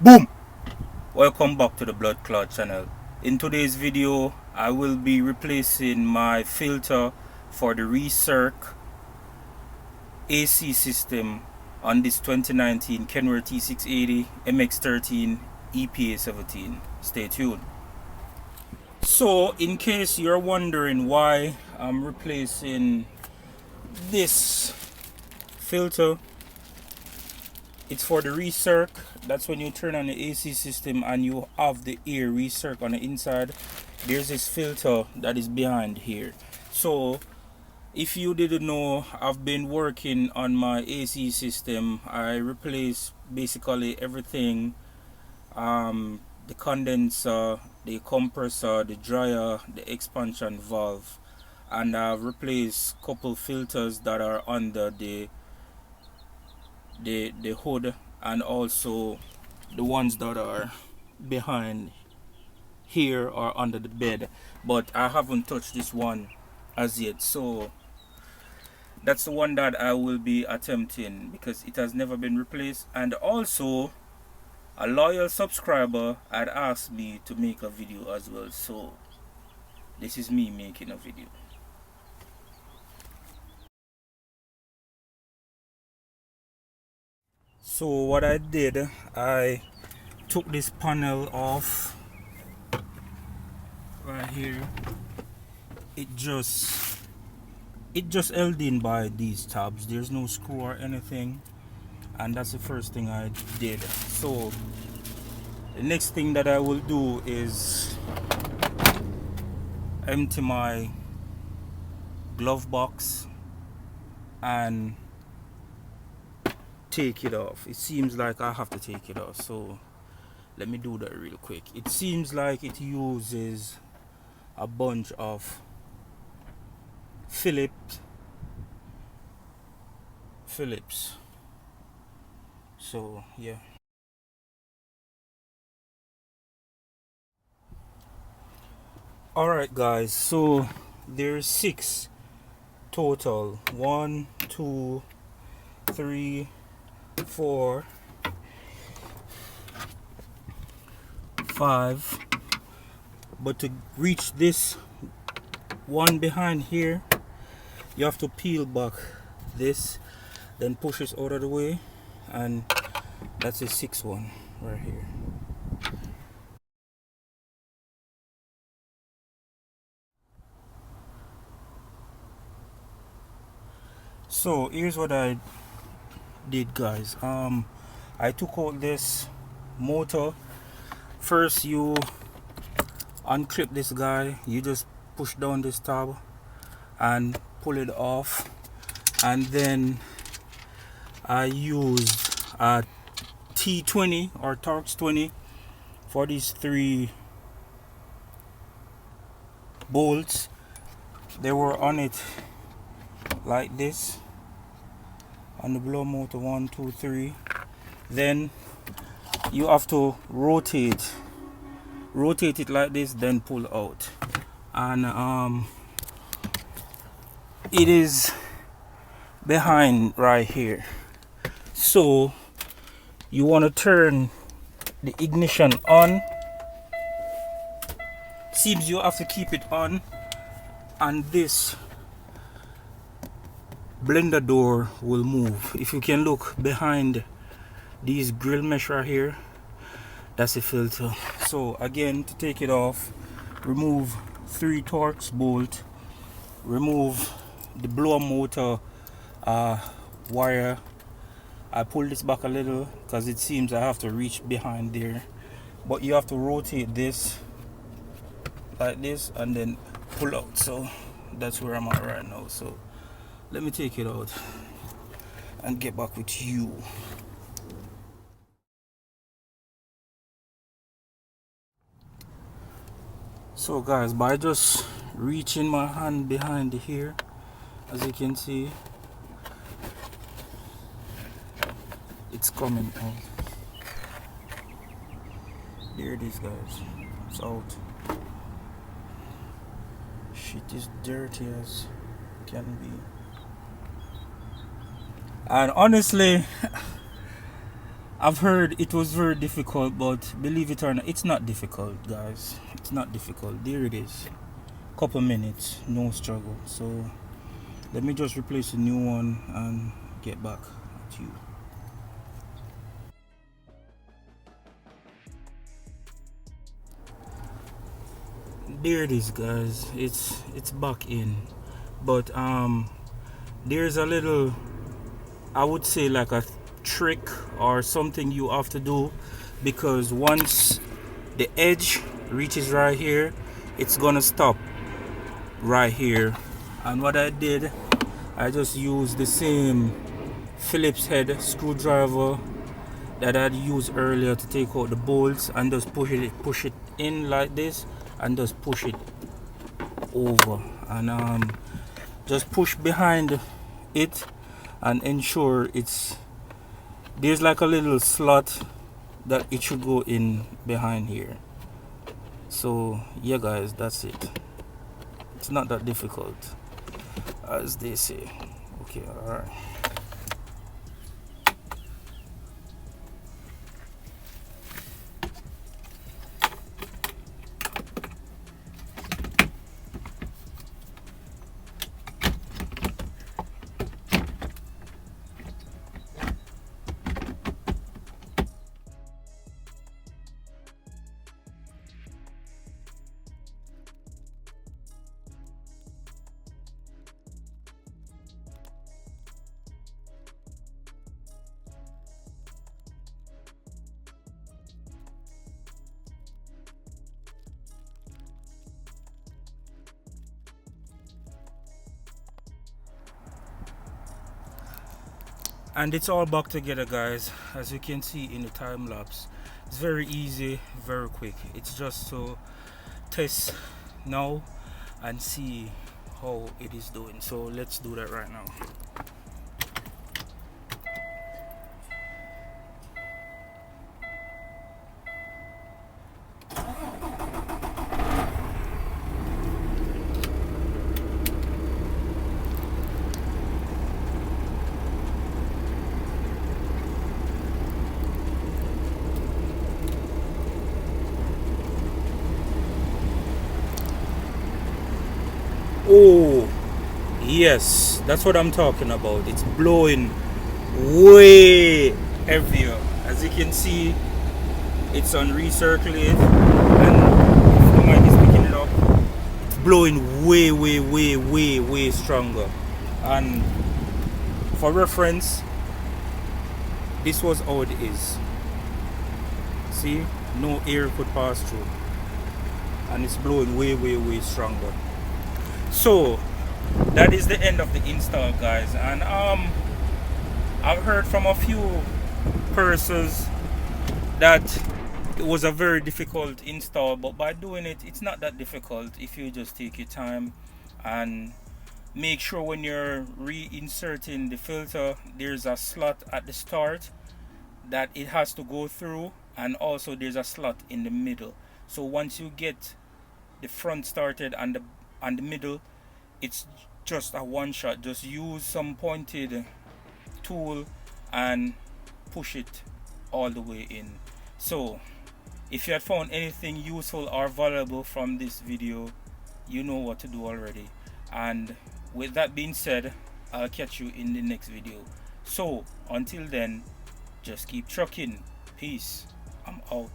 Boom! Welcome back to the Blood Clot channel. In today's video, I will be replacing my filter for the Re-Circ AC system on this 2019 Kenworth T680 MX13 EPA 17. Stay tuned. So, in case you're wondering why I'm replacing this filter, it's for the Re-Circ. That's when you turn on the AC system and you have the air Re-Circ on the inside. There's this filter that is behind here. So if you didn't know, I've been working on my AC system. I replaced basically everything, the condenser, the compressor, the dryer, the expansion valve, and I've replaced a couple filters that are under the hood, and also the ones that are behind here or under the bed, but I haven't touched this one as yet. So that's the one that I will be attempting because it has never been replaced. And also a loyal subscriber had asked me to make a video as well, so this is me making a video. So what I did, I took this panel off right here. It just held in by these tabs. There's no screw or anything, and that's the first thing I did. So the next thing that I will do is empty my glove box and take it off. It seems like I have to take it off, so let me do that real quick. It seems like it uses a bunch of Phillips. So yeah. Alright guys, so there's 6 total. 1, 2, 3, 4, 5, but to reach this one behind here, you have to peel back this, then push it out of the way, and that's a 6th one right here. So here's what I did, guys. I took out this motor. First, you unclip this guy. You just push down this tab and pull it off, and then I used a T20 or Torx 20 for these 3 bolts. They were on it like this on the blower motor. 1, 2, 3. Then you have to rotate it like this, then pull out, and it is behind right here. So you want to turn the ignition on. Seems you have to keep it on, and this blender door will move. If you can look behind these grill mesh right here, that's a filter. So again, to take it off, remove 3 Torx bolt, remove the blower motor wire. I pull this back a little because it seems I have to reach behind there, but you have to rotate this like this and then pull out. So that's where I'm at right now. So let me take it out and get back with you. So guys, by just reaching my hand behind here, as you can see, it's coming out. There it is, guys. It's out. Shit is dirty as can be. And honestly, I've heard it was very difficult, but believe it or not, it's not difficult, guys. It's not difficult. There it is. Couple minutes, no struggle. So let me just replace the new one and get back at you. There it is, guys. It's back in, but there's a little, I would say, like a trick or something you have to do, because once the edge reaches right here, it's gonna stop right here. And what I did, I just used the same Phillips head screwdriver that I'd used earlier to take out the bolts, and just push it in like this, and just push it over, and just push behind it and ensure there's like a little slot that it should go in behind here. So yeah, guys, that's it. It's not that difficult, as they say. Okay, all right. And it's all back together, guys, as you can see in the time lapse. It's very easy, very quick. It's just to test now and see how it is doing. So let's do that right now. Oh yes, that's what I'm talking about. It's blowing way heavier. As you can see, it's on recirculate, and if the mic is picking it up, it's blowing way stronger. And for reference, this was how it is. See, no air could pass through, and it's blowing way stronger. So that is the end of the install, guys. And I've heard from a few persons that it was a very difficult install, but by doing it, it's not that difficult if you just take your time and make sure when you're reinserting the filter, there's a slot at the start that it has to go through, and also there's a slot in the middle. So once you get the front started and the middle, it's just a one shot. Just use some pointed tool and push it all the way in. So if you had found anything useful or valuable from this video, you know what to do already. And with that being said, I'll catch you in the next video. So until then, just keep trucking. Peace. I'm out.